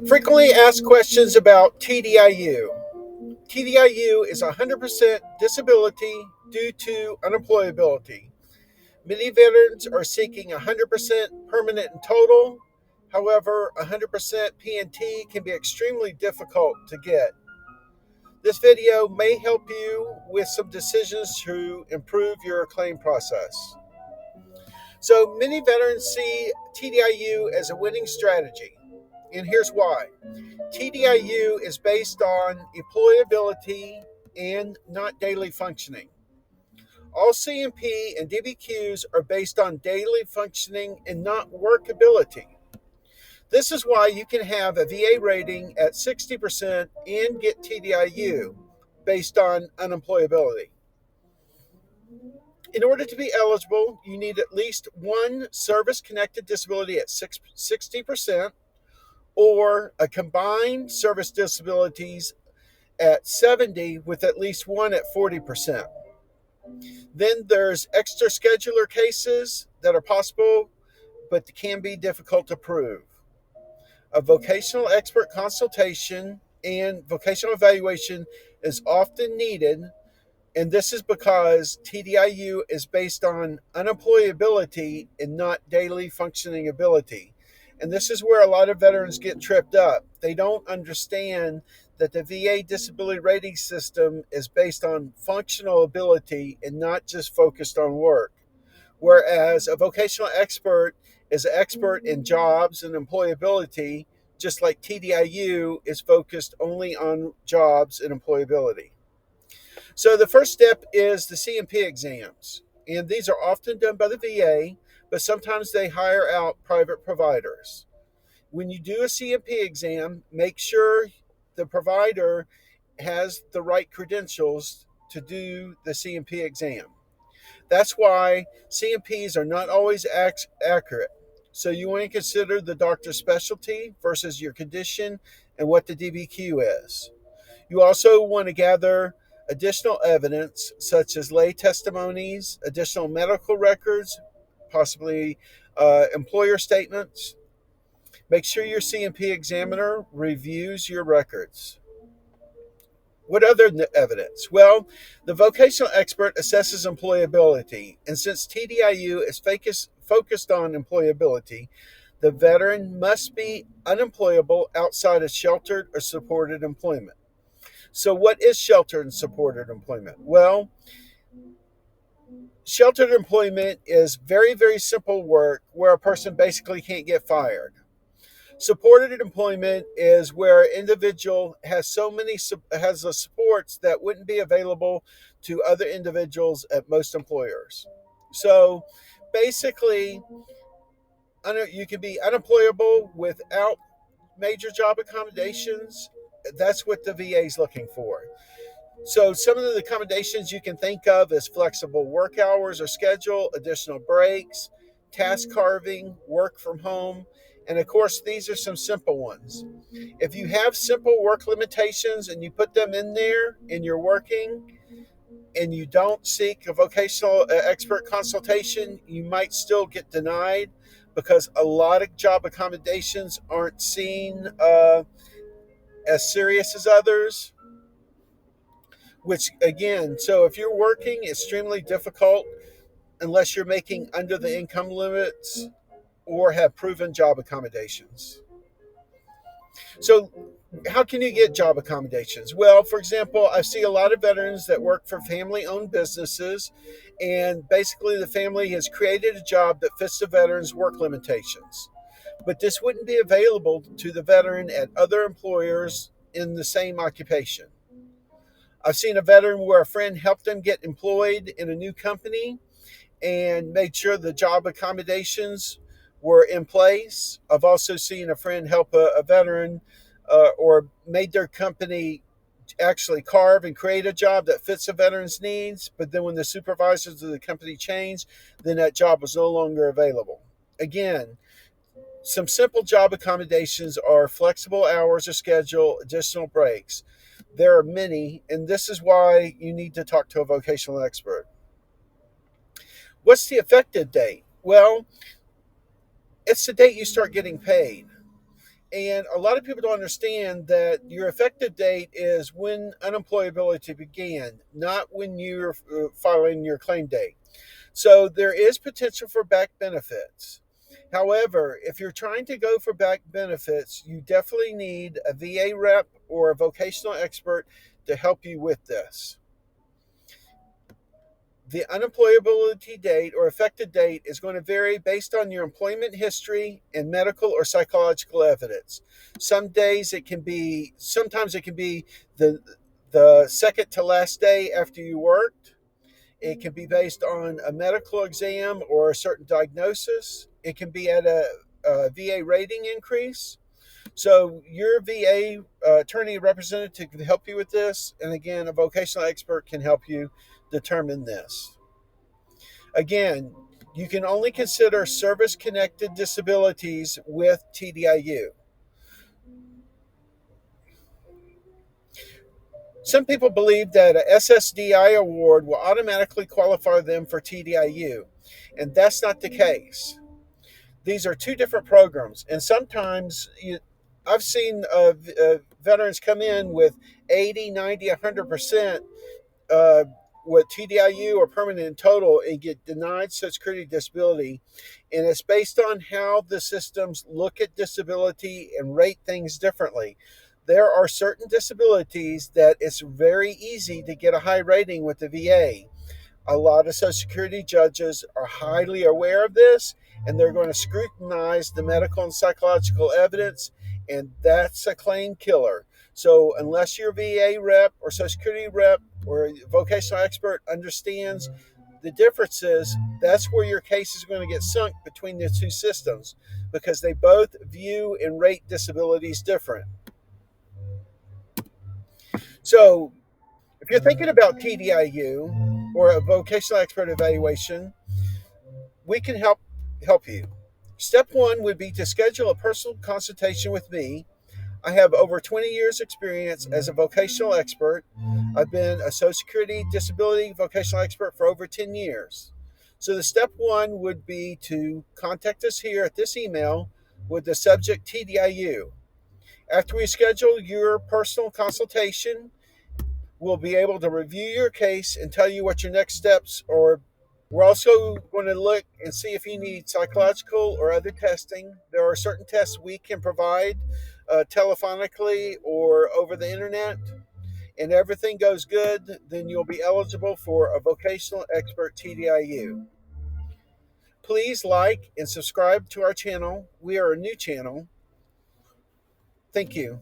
Frequently asked questions about TDIU. TDIU is 100% disability due to unemployability. Many veterans are seeking 100% permanent and total. However, 100% PNT can be extremely difficult to get. This video may help you with some decisions to improve your claim process. So, many veterans see TDIU as a winning strategy, and here's why. TDIU is based on employability and not daily functioning. All CMP and DBQs are based on daily functioning and not workability. This is why you can have a VA rating at 60% and get TDIU based on unemployability. In order to be eligible, you need at least one service connected disability at 60% or a combined service disabilities at 70 with at least one at 40%. Then there's extra scheduler cases that are possible but can be difficult to prove. A vocational expert consultation and vocational evaluation is often needed, and this is because TDIU is based on unemployability and not daily functioning ability. And this is where a lot of veterans get tripped up. They don't understand that the VA disability rating system is based on functional ability and not just focused on work. Whereas a vocational expert is an expert in jobs and employability, just like TDIU is focused only on jobs and employability. So the first step is the CMP exams, and these are often done by the VA, but sometimes they hire out private providers. When you do a CMP exam, make sure the provider has the right credentials to do the CMP exam. That's why CMPs are not always accurate. So you want to consider the doctor's specialty versus your condition and what the DBQ is. You also want to gather additional evidence such as lay testimonies, additional medical records, possibly employer statements. Make sure your CMP examiner reviews your records. What other evidence? Well, the vocational expert assesses employability, and since TDIU is focused on employability, the veteran must be unemployable outside of sheltered or supported employment. So, what is sheltered and supported employment? Well, sheltered employment is very, very simple work where a person basically can't get fired. Supported employment is where an individual has the supports that wouldn't be available to other individuals at most employers. So basically, you can be unemployable without major job accommodations. That's what the VA is looking for. So some of the accommodations you can think of is flexible work hours or schedule, additional breaks, task carving, work from home, and of course these are some simple ones. If you have simple work limitations and you put them in there and you're working and you don't seek a vocational expert consultation, you might still get denied because a lot of job accommodations aren't seen as serious as others. Which again, so if you're working, extremely difficult unless you're making under the income limits or have proven job accommodations. So how can you get job accommodations? Well, for example, I see a lot of veterans that work for family-owned businesses, and basically the family has created a job that fits the veteran's work limitations. But this wouldn't be available to the veteran at other employers in the same occupation. I've seen a veteran where a friend helped them get employed in a new company and made sure the job accommodations were in place. I've also seen a friend help a veteran or made their company actually carve and create a job that fits a veteran's needs, but then when the supervisors of the company changed, then that job was no longer available. Again, some simple job accommodations are flexible hours or schedule, additional breaks. There are many, and this is why you need to talk to a vocational expert. What's the effective date? Well, it's the date you start getting paid. And a lot of people don't understand that your effective date is when unemployability began, not when you're filing your claim date. So there is potential for back benefits. However, if you're trying to go for back benefits, you definitely need a VA rep or a vocational expert to help you with this. The unemployability date or effective date is going to vary based on your employment history and medical or psychological evidence. Sometimes it can be the second to last day after you worked. It can be based on a medical exam or a certain diagnosis. It can be at a VA rating increase. So your VA attorney representative can help you with this. And again, a vocational expert can help you determine this. Again, you can only consider service connected disabilities with TDIU. Some people believe that a SSDI award will automatically qualify them for TDIU, and that's not the case. These are two different programs, and sometimes I've seen veterans come in with 80, 90, 100% uh, with TDIU or permanent in total and get denied Social Security disability. And it's based on how the systems look at disability and rate things differently. There are certain disabilities that it's very easy to get a high rating with the VA. A lot of Social Security judges are highly aware of this, and they're going to scrutinize the medical and psychological evidence, and that's a claim killer. So, unless your VA rep or Social Security rep or vocational expert understands the differences, that's where your case is going to get sunk between the two systems because they both view and rate disabilities different. So, if you're thinking about TDIU or a vocational expert evaluation, we can help you. Step one would be to schedule a personal consultation with me. I have over 20 years experience as a vocational expert. I've been a Social Security disability vocational expert for over 10 years. So the step one would be to contact us here at this email with the subject TDIU. After we schedule your personal consultation, we'll be able to review your case and tell you what your next steps are. We're also going to look and see if you need psychological or other testing. There are certain tests we can provide telephonically or over the internet. And everything goes good, then you'll be eligible for a vocational expert TDIU. Please like and subscribe to our channel. We are a new channel. Thank you.